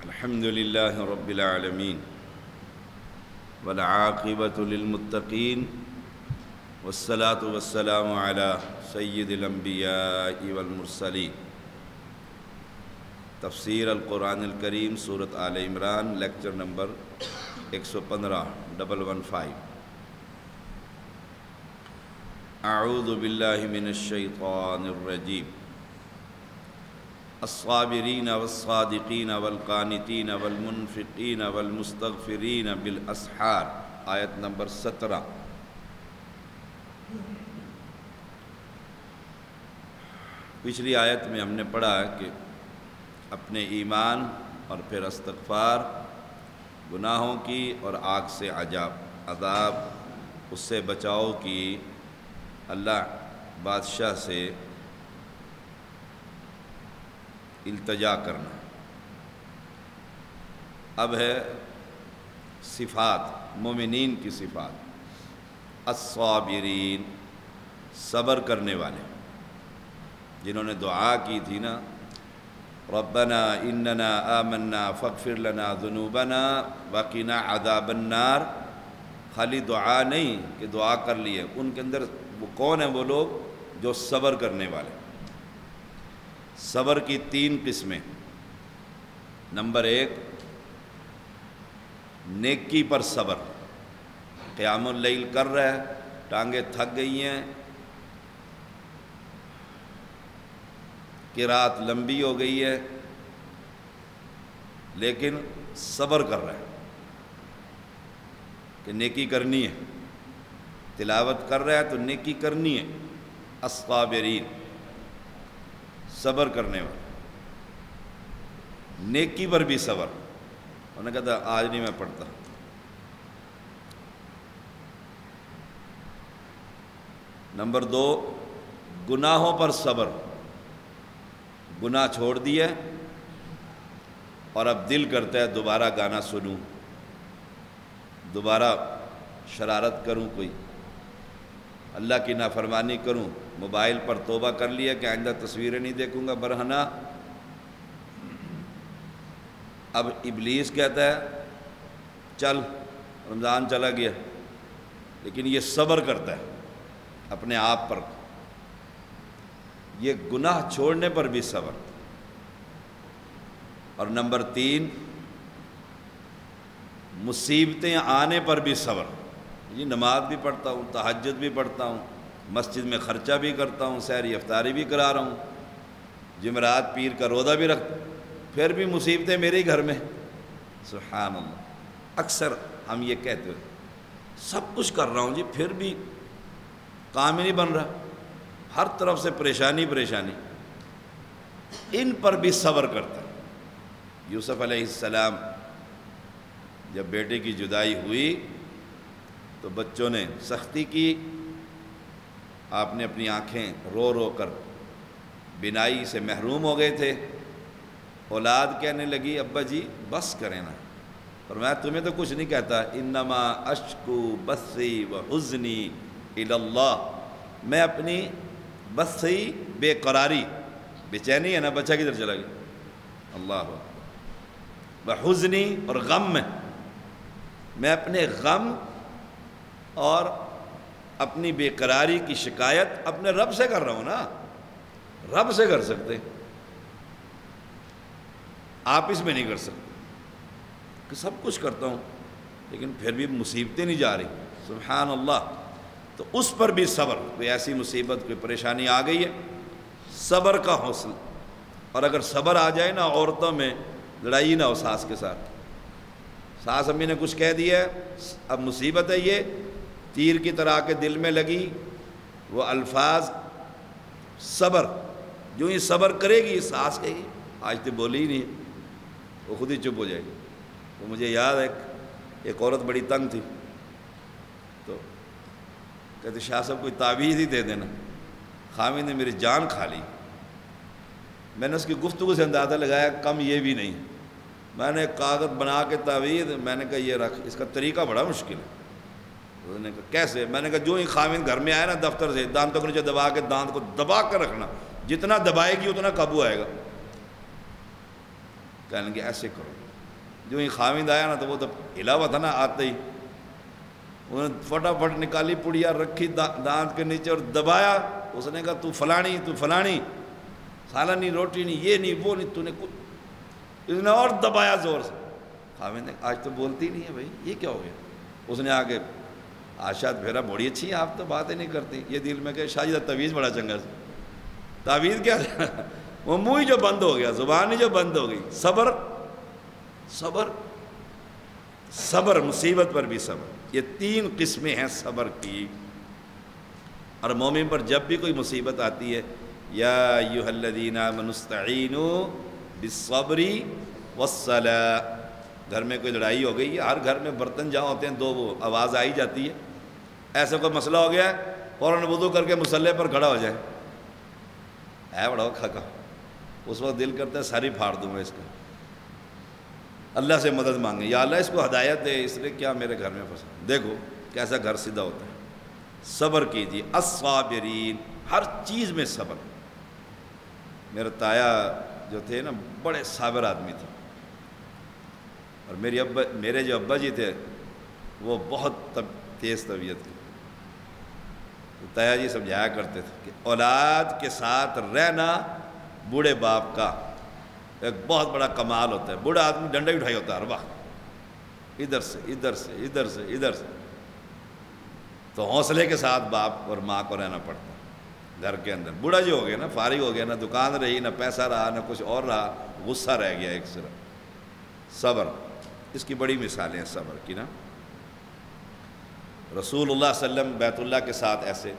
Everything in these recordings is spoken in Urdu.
الحمدللہ رب العالمین والعاقبۃ للمتقین والصلاة والسلام علی سید الانبیاء والمرسلین۔ تفسیر القرآن الکریم سورۃ آل عمران، لیکچر نمبر 115 اعوذ باللہ من الشیطان الرجیم۔ الصابرین والصادقین والقانتین والمنفقین والمستغفرین بالاسحار، آیت نمبر 17۔ پچھلی آیت میں ہم نے پڑھا کہ اپنے ایمان اور پھر استغفار، گناہوں کی اور آگ سے عذاب اس سے بچاؤ کی اللہ بادشاہ سے التجا کرنا۔ اب ہے صفات، مومنین کی صفات۔ الصابرین، صبر کرنے والے، جنہوں نے دعا کی تھی نا، ربنا اننا آمنا فاغفر لنا ذنوبنا وقنا عذاب النار۔ خالی دعا نہیں کہ دعا کر لیے، ان کے اندر وہ کون ہیں؟ وہ لوگ جو صبر کرنے والے۔ صبر کی 3 قسمیں۔ نمبر 1، نیکی پر صبر۔ قیام اللیل کر رہا ہے، ٹانگیں تھک گئی ہیں، قرات لمبی ہو گئی ہے، لیکن صبر کر رہا ہے کہ نیکی کرنی ہے۔ تلاوت کر رہا ہے تو نیکی کرنی ہے۔ الصابرین، صبر کرنے والے، نیکی پر بھی صبر۔ انہوں نے کہا تھا آج نہیں میں پڑھتا۔ نمبر 2، گناہوں پر صبر۔ گناہ چھوڑ دیا اور اب دل کرتا ہے دوبارہ گانا سنوں، دوبارہ شرارت کروں، کوئی اللہ کی نافرمانی کروں، موبائل پر توبہ کر لیا کہ آئندہ تصویریں نہیں دیکھوں گا برہنہ۔ اب ابلیس کہتا ہے چل رمضان چلا گیا، لیکن یہ صبر کرتا ہے اپنے آپ پر۔ یہ گناہ چھوڑنے پر بھی صبر۔ اور نمبر 3، مصیبتیں آنے پر بھی صبر۔ یہ نماز بھی پڑھتا ہوں، تہجد بھی پڑھتا ہوں، مسجد میں خرچہ بھی کرتا ہوں، سحری افطاری بھی کرا رہا ہوں، جمعرات پیر کا روزہ بھی رکھتا ہوں، پھر بھی مصیبتیں میرے ہی گھر میں۔ سبحان اللہ۔ اکثر ہم یہ کہتے ہیں سب کچھ کر رہا ہوں جی، پھر بھی کام ہی نہیں بن رہا، ہر طرف سے پریشانی پریشانی۔ ان پر بھی صبر کرتا ہے۔ یوسف علیہ السلام جب بیٹے کی جدائی ہوئی تو بچوں نے سختی کی، آپ نے اپنی آنکھیں رو رو کر بینائی سے محروم ہو گئے تھے۔ اولاد کہنے لگی ابا جی بس کریں نا، فرمایا تمہیں تو کچھ نہیں کہتا، انما اشکو بثی وحزنی الی اللہ۔ میں اپنی بثی، بے قراری، بے چینی ہے نا، بچہ کدھر چلا گیا، اللہ وحزنی، اور غم میں اپنے غم اور اپنی بے قراری کی شکایت اپنے رب سے کر رہا ہوں نا۔ رب سے کر سکتے، آپس میں نہیں کر سکتے کہ سب کچھ کرتا ہوں لیکن پھر بھی مصیبتیں نہیں جا رہی۔ سبحان اللہ۔ تو اس پر بھی صبر۔ کوئی ایسی مصیبت، کوئی پریشانی آ گئی ہے، صبر کا حوصلہ۔ اور اگر صبر آ جائے نا، عورتوں میں لڑائی نہ ہو ساس کے ساتھ۔ ساس امی نے کچھ کہہ دیا ہے، اب مصیبت ہے، یہ تیر کی طرح کے دل میں لگی، وہ الفاظ، صبر۔ جو ہی صبر کرے گی، ساس کہے گی آج تو بولی ہی نہیں، وہ خود ہی چپ ہو جائے گی۔ تو مجھے یاد ہے ایک عورت بڑی تنگ تھی، تو کہتے شاہ صاحب کوئی تعویذ ہی دے دینا، خامد نے میری جان کھا لی۔ میں نے اس کی گفتگو سے اندازہ لگایا کم یہ بھی نہیں۔ میں نے ایک کاغذ بنا کے تعویذ، میں نے کہا یہ رکھ، اس کا طریقہ بڑا مشکل ہے۔ انہوں نے کہا کیسے؟ میں نے کہا جو ہی خامد گھر میں آیا نا دفتر سے، دانتوں کے نیچے دبا کے دانت کو دبا کر رکھنا، جتنا دبائے گی اتنا قابو آئے گا. کہنے لگے ایسے کرو. جو ہی خاوند آیا نا تو وہ تو ہلا ہوا تھا نا آتے ہی, انہوں نے فٹافٹ نکالی پڑیا, رکھی دانت کے نیچے اور دبایا. اس نے کہا تو فلانی, سالہ نہیں, روٹی نہیں, یہ نہیں, وہ نہیں, تو نے کچھ. اس نے اور دبایا زور سے. خاوند نے آج تو بولتی نہیں ہے بھائی, یہ کیا ہو گیا؟ اس نے آگے آشاد پھیرا, بڑی اچھی ہیں آپ تو باتیں نہیں کرتی. یہ دل میں کہ شاہ جی تعویذ بڑا چنگا سے. تعویذ کیا؟ وہ منہ ہی جو بند ہو گیا, زبان ہی جو بند ہو گئی. صبر صبر صبر, مصیبت پر بھی صبر. یہ 3 قسمیں ہیں صبر کی. اور مومن پر جب بھی کوئی مصیبت آتی ہے, یا ایھا الذین آمنوا استعینوا بالصبر والصلاۃ. گھر میں کوئی لڑائی ہو گئی ہے, ہر گھر میں برتن جہاں ہوتے ہیں 2 وہ آواز آئی جاتی ہے. ایسا کوئی مسئلہ ہو گیا ہے, فوراً وضو کر کے مصلے پر کھڑا ہو جائے. ہے بڑا کھکا, اس وقت دل کرتا ہے ساری پھاڑ دوں میں اس کا. اللہ سے مدد مانگیں, یا اللہ اس کو ہدایت دے, اس نے کیا میرے گھر میں پھنسا. دیکھو کیسا گھر سیدھا ہوتا ہے. صبر کیجیے. الصابرین, ہر چیز میں صبر. میرے تایا جو تھے نا بڑے صابر آدمی تھے, اور میرے جو ابا جی تھے وہ بہت تیز طبیعت کے. تو تایا جی سمجھایا کرتے تھے کہ اولاد کے ساتھ رہنا بوڑھے باپ کا ایک بہت بڑا کمال ہوتا ہے. بوڑھا آدمی ڈنڈا ہی اٹھائی ہوتا ہے ہر وقت, ادھر سے ادھر سے ادھر سے ادھر سے. تو حوصلے کے ساتھ باپ اور ماں کو رہنا پڑتا ہے گھر کے اندر. بوڑھا جو ہو گیا نا, فارغ ہو گیا, نہ دکان رہی, نہ پیسہ رہا, نہ کچھ اور رہا, غصہ رہ گیا ایک صرف. صبر, اس کی بڑی مثالیں ہیں صبر کی نا. رسول اللہ صلی اللہ علیہ وسلم بیت اللہ کے ساتھ ایسے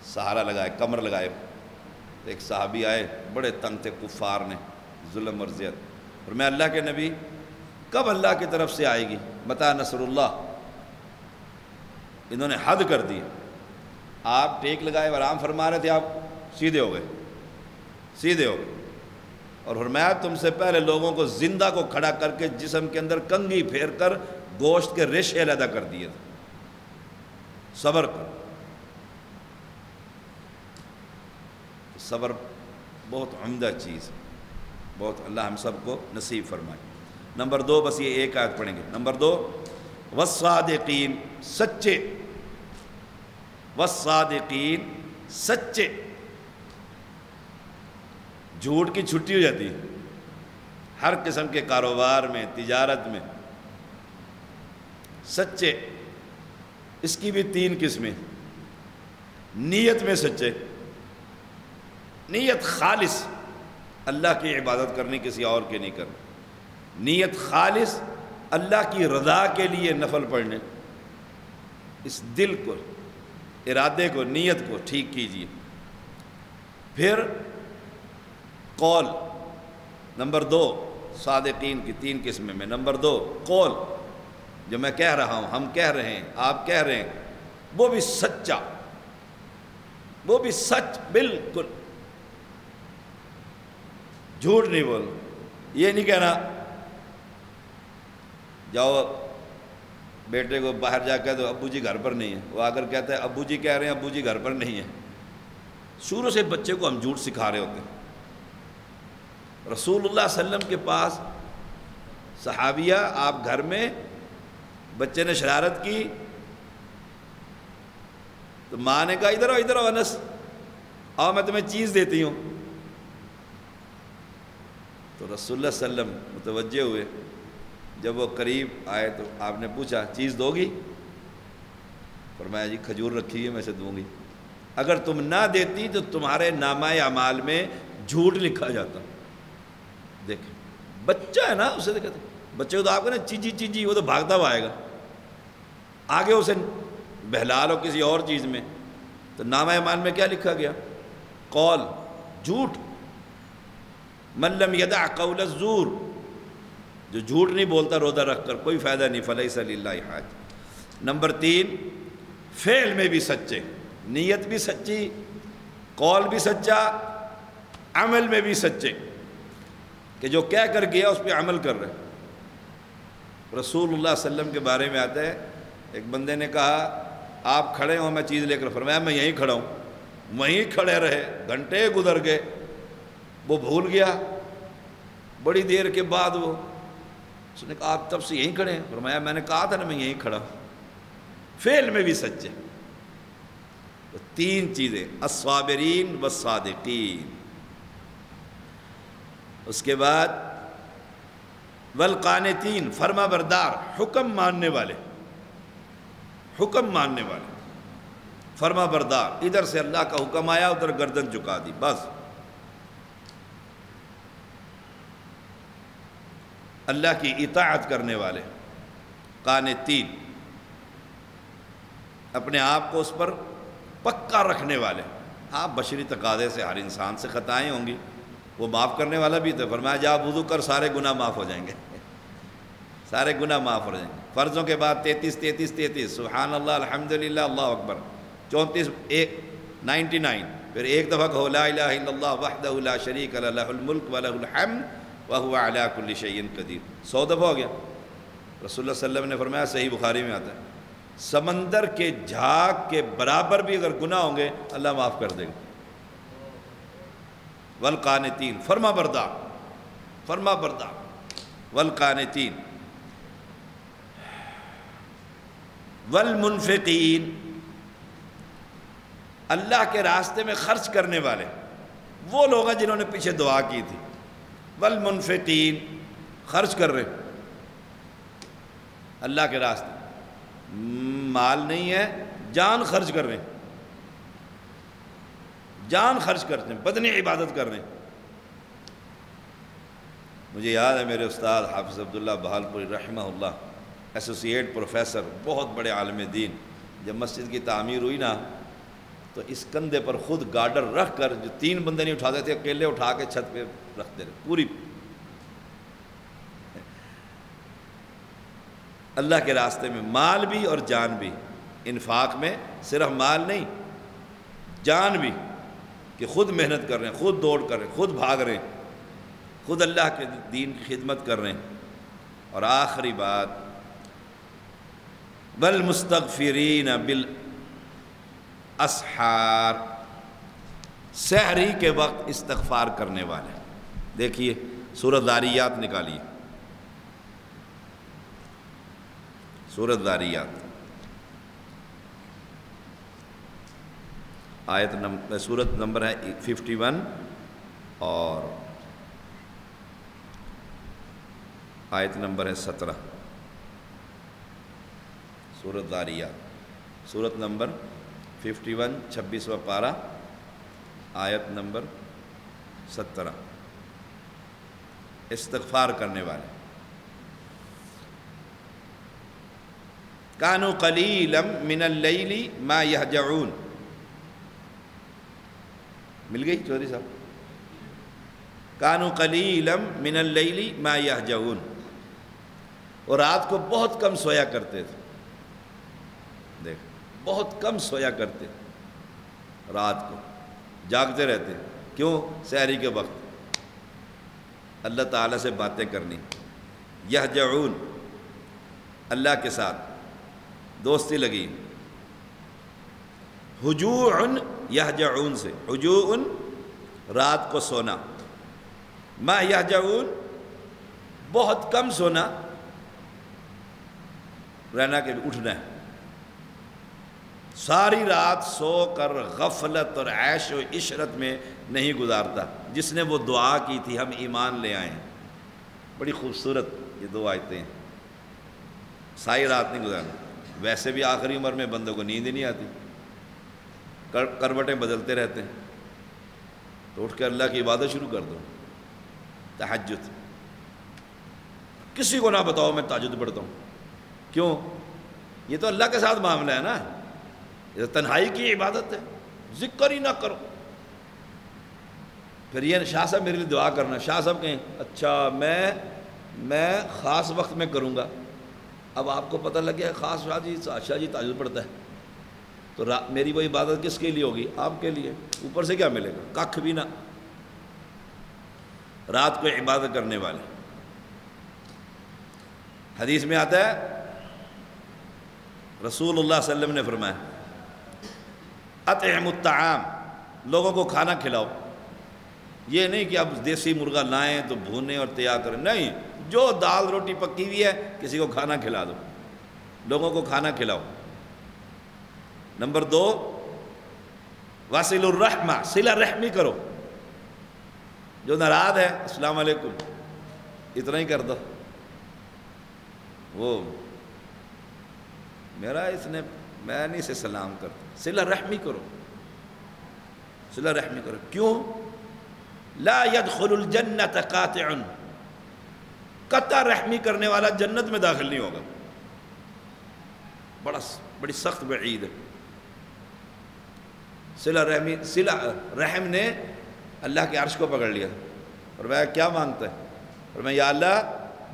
سہارا لگائے, کمر لگائے. ایک صحابی آئے, بڑے تنگ تھے, کفار نے ظلم اور زیادت. اور میں اللہ کے نبی, کب اللہ کی طرف سے آئے گی, متی نصر اللہ. انہوں نے حد کر دی. آپ ٹیک لگائے آرام فرما رہے تھے, آپ سیدھے ہو گئے. اور فرمایا تم سے پہلے لوگوں کو زندہ کو کھڑا کر کے جسم کے اندر کنگھی پھیر کر گوشت کے ریشے علیحدہ کر دیے تھے. صبر کر. صبر بہت عمدہ چیز ہے, بہت. اللہ ہم سب کو نصیب فرمائے. نمبر 2, بس یہ ایک آیت پڑھیں گے. نمبر 2, والصادقین, سچے. والصادقین, سچے. جھوٹ کی چھٹی ہو جاتی ہے ہر قسم کے کاروبار میں, تجارت میں. سچے, اس کی بھی 3 قسمیں. نیت میں سچے, نیت خالص, اللہ کی عبادت کرنی, کسی اور کے نہیں کرنی. نیت خالص, اللہ کی رضا کے لیے نفل پڑھنے. اس دل کو, ارادے کو, نیت کو ٹھیک کیجیے. پھر قول. نمبر 2, صادقین کی 3 قسمیں میں. نمبر 2, قول, جو میں کہہ رہا ہوں, ہم کہہ رہے ہیں, آپ کہہ رہے ہیں, وہ بھی سچا, وہ بھی سچ بالکل. جھوٹ نہیں بول. یہ نہیں کہنا جاؤ بیٹے کو باہر جا کے تو ابو جی گھر پر نہیں ہے, وہ آ کر کہتا ہے ابو جی کہہ رہے ہیں ابو جی گھر پر نہیں ہے. شروع سے بچے کو ہم جھوٹ سکھا رہے ہوتے ہیں. رسول اللہ صلی اللہ علیہ وسلم کے پاس صحابیہ, آپ گھر میں, بچے نے شرارت کی تو ماں نے کہا ادھر آؤ انس, آؤ میں تمہیں چیز دیتی ہوں. تو رسول اللہ صلی اللہ علیہ وسلم متوجہ ہوئے. جب وہ قریب آئے تو آپ نے پوچھا چیز دو گی؟ فرمایا جی کھجور رکھی ہے, میں سے دوں گی. اگر تم نہ دیتی تو تمہارے نامہ اعمال میں جھوٹ لکھا جاتا. دیکھیں بچہ ہے نا, اسے کہتے بچے کو تو آپ کو نا چیجی, وہ تو بھاگتا ہوا آئے گا. آگے اسے بہلا لو کسی اور چیز میں تو نامہ اعمال میں کیا لکھا گیا؟ قول, جھوٹ. من لم یدع قول الزور, جو جھوٹ نہیں بولتا روزہ رکھ کر کوئی فائدہ نہیں. فلیس للہ حاج. نمبر 3, فعل میں بھی سچے, نیت بھی سچی, قول بھی سچا, عمل میں بھی سچے, کہ جو کہہ کر گیا اس پہ عمل کر رہے. رسول اللہ صلی اللہ علیہ وسلم کے بارے میں آتا ہے, ایک بندے نے کہا آپ کھڑے ہوں میں چیز لے کر. فرمایا میں یہیں کھڑا ہوں. وہیں کھڑے رہے، گھنٹے گزر گئے، وہ بھول گیا۔ بڑی دیر کے بعد اس نے کہا آپ تب سے یہیں کھڑے ہیں؟ فرمایا میں نے کہا تھا نا میں یہیں کھڑا ہوں۔ فعل میں بھی سچے۔ تو تین چیزیں، الصابرین والصادقین، اس کے بعد والقانتین، فرما بردار، حکم ماننے والے، حکم ماننے والے، فرما بردار، ادھر سے اللہ کا حکم آیا ادھر گردن جھکا دی بس۔ اللہ کی اطاعت کرنے والے، قانتین، اپنے آپ کو اس پر پکا رکھنے والے۔ ہاں بشری تقاضے سے ہر انسان سے خطائیں ہوں گی، وہ معاف کرنے والا بھی تو فرمایا جا وضو کر سارے گناہ معاف ہو جائیں گے، سارے گناہ معاف ہو جائیں گے۔ فرضوں کے بعد 33 سبحان اللہ الحمدللہ اللہ اکبر، 34 99، پھر ایک دفعہ کہو لا الہ الا اللہ وحدہ لا شریک لہ لہ الملک ولہ الحمد وہو علی کل شیء قدیر، 100 دفعہ ہو گیا۔ رسول اللہ صلی اللہ علیہ وسلم نے فرمایا، صحیح بخاری میں آتا ہے، سمندر کے جھاگ کے برابر بھی اگر گناہ ہوں گے اللہ معاف کر دے گا۔ والقانتین، فرما بردار، فرما بردار، والقانتین، والمنفقین، اللہ کے راستے میں خرچ کرنے والے، وہ لوگ ہیں جنہوں نے پیچھے دعا کی تھی۔ والمنفقین، خرچ کر رہے اللہ کے راستے، مال نہیں ہے، جان خرچ کر رہے ہیں، جان خرچ کرتے ہیں، بدنی عبادت کر رہے ہیں۔ مجھے یاد ہے میرے استاد حافظ عبداللہ بہالپوری رحمہ اللہ، ایسوسیٹ پروفیسر، بہت بڑے عالم دین، جب مسجد کی تعمیر ہوئی نا تو اس کندھے پر خود گارڈر رکھ کر، جو 3 بندے نہیں اٹھاتے تھے اکیلے اٹھا کے چھت پہ رکھتے رہے پوری۔ اللہ کے راستے میں مال بھی اور جان بھی، انفاق میں صرف مال نہیں، جان بھی، کہ خود محنت کر رہے ہیں، خود دوڑ کر رہے ہیں، خود بھاگ رہے ہیں، خود اللہ کے دین کی خدمت کر رہے ہیں۔ اور آخری بات، والمستغفرین بالاسحار، سحری کے وقت استغفار کرنے والے۔ دیکھیے سورۃ ذاریات نکالیے، سورۃ ذاریات، سورۃ نمبر ہے 51 اور آیت نمبر ہے 17۔ سورۃ ذاریات، سورۃ نمبر 51، 26واں پارہ، آیت نمبر 17، استغفار کرنے والے۔ کانوا قلیلا من اللیل ما یہجعون، مل گئی چودھری صاحب؟ کانوا قلیلا من اللیل ما یہجعون، اور رات کو بہت کم سویا کرتے تھے۔ دیکھ، بہت کم سویا کرتے، رات کو جاگتے رہتے، کیوں؟ سحری کے وقت اللہ تعالیٰ سے باتیں کرنی، یہجعون، اللہ کے ساتھ دوستی لگی۔ ہجوع یہجعون سے، ہجوع رات کو سونا، ما یہجعون بہت کم سونا، رہنا کہ اٹھنا ہے، ساری رات سو کر غفلت اور عیش و عشرت میں نہیں گزارتا۔ جس نے وہ دعا کی تھی ہم ایمان لے آئے ہیں، بڑی خوبصورت یہ 2 آیتیں ہیں، ساری رات نہیں گزارنا۔ ویسے بھی آخری عمر میں بندوں کو نیند ہی نہیں آتی، کروٹیں بدلتے رہتے ہیں، تو اٹھ کے اللہ کی عبادت شروع کر دو، تہجد۔ کسی کو نہ بتاؤ میں تہجد پڑھتا ہوں، کیوں؟ یہ تو اللہ کے ساتھ معاملہ ہے نا، یہ تو تنہائی کی عبادت ہے، ذکر ہی نہ کرو۔ پھر یہ شاہ صاحب میرے لیے دعا کرنا، شاہ صاحب کہیں اچھا میں خاص وقت میں کروں گا۔ اب آپ کو پتہ لگ گیا خاص شاہ جی تہجد پڑھتا ہے، تو میری وہ عبادت کس کے لیے ہوگی؟ آپ کے لیے، اوپر سے کیا ملے گا؟ ککھ بھی نہ۔ رات کو عبادت کرنے والے، حدیث میں آتا ہے رسول اللہ صلی اللہ علیہ وسلم نے فرمایا اطعموا الطعام لوگوں کو کھانا کھلاؤ. یہ نہیں کہ اب دیسی مرغا لائیں تو بھونیں اور تیار کریں، نہیں، جو دال روٹی پکی ہوئی ہے کسی کو کھانا کھلا دو، لوگوں کو کھانا کھلاؤ. نمبر 2 واصل الرحمہ، صلہ رحمی کرو. جو ناراض ہے السلام علیکم اتنا ہی کر دو. وہ میں نہیں اسے سلام کرتا. صلہ رحمی کرو، صلہ رحمی کرو. کیوں؟ لا يدخل الجنت قاطع، قطع رحمی کرنے والا جنت میں داخل نہیں ہوگا. بڑی سخت وعید ہے. صلہ رحم نے اللہ کے عرش کو پکڑ لیا. فرمایا کیا مانگتا ہے؟ فرمایا یا اللہ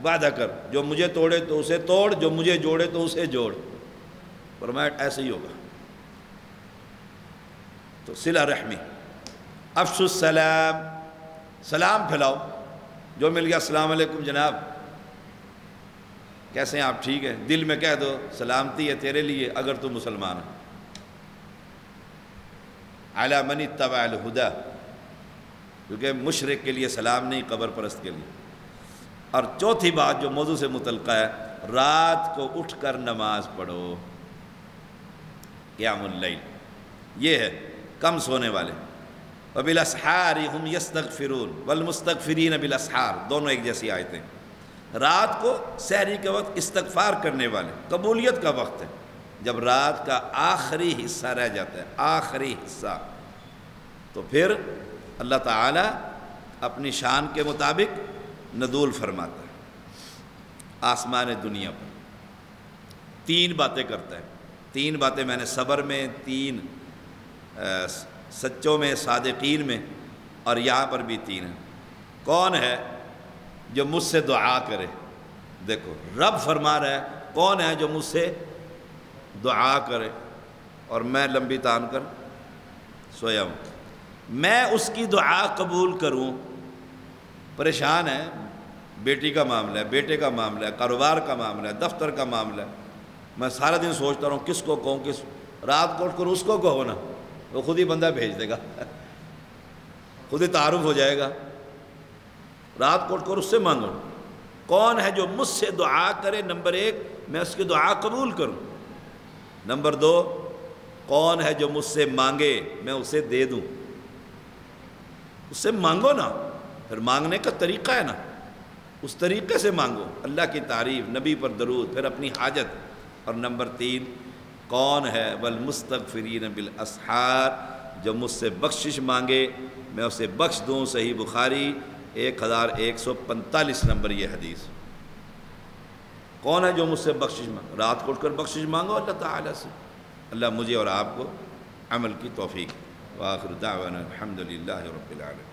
وعدہ کر، جو مجھے توڑے تو اسے توڑ، جو مجھے جوڑے تو اسے جوڑ. فرمایا ایسے ہی ہوگا. تو صلہ رحمی. افشوا السلام، سلام پھیلاؤ. جو مل گیا السلام علیکم جناب، کیسے ہیں آپ، ٹھیک ہے، دل میں کہہ دو سلامتی ہے تیرے لیے اگر تو مسلمان ہے. علی من اتبع الہدی، کیونکہ مشرک کے لیے سلام نہیں، قبر پرست کے لیے. اور چوتھی بات جو موضوع سے متعلقہ ہے، رات کو اٹھ کر نماز پڑھو. قیام اللیل یہ ہے کم سونے والے. وبالاسحار هم یستغفرون والمستغفرین بالاسحار، دونوں ایک جیسی آیتیں. رات کو سحری کے وقت استغفار کرنے والے، قبولیت کا وقت ہے جب رات کا آخری حصہ رہ جاتا ہے، آخری حصہ، تو پھر اللہ تعالیٰ اپنی شان کے مطابق نزول فرماتا ہے آسمان دنیا پر. 3 باتیں کرتا ہے. 3 باتیں میں نے صبر میں، 3 سچوں میں، صادقین میں، اور یہاں پر بھی 3 ہیں. کون ہے جو مجھ سے دعا کرے؟ دیکھو رب فرما رہا ہے کون ہے جو مجھ سے دعا کرے اور میں لمبی تان کر سویا ہوں، میں اس کی دعا قبول کروں. پریشان ہے، بیٹی کا معاملہ ہے، بیٹے کا معاملہ ہے، کاروبار کا معاملہ ہے، دفتر کا معاملہ ہے. میں سارا دن سوچتا رہوں کس کو کہوں، رات کو اٹھ کر اس کو کہو نا، وہ خود ہی بندہ بھیج دے گا، خود ہی تعارف ہو جائے گا. رات کو اٹھ کر اس سے مانگو. کون ہے جو مجھ سے دعا کرے؟ نمبر 1 میں اس کی دعا قبول کروں. نمبر 2 کون ہے جو مجھ سے مانگے میں اسے دے دوں. اس سے مانگو نا، پھر مانگنے کا طریقہ ہے نا، اس طریقے سے مانگو. اللہ کی تعریف، نبی پر درود، پھر اپنی حاجت. اور نمبر 3 کون ہے؟ والمستغفرین بالاسحار، جو مجھ سے بخشش مانگے میں اسے بخش دوں. صحیح بخاری 1145 نمبر یہ حدیث. کون ہے جو مجھ سے بخشش مانگے؟ رات کو اٹھ کر بخشش مانگو اللہ تعالیٰ سے. اللہ مجھے اور آپ کو عمل کی توفیق. وآخر دعوانا الحمدللہ رب العالمین.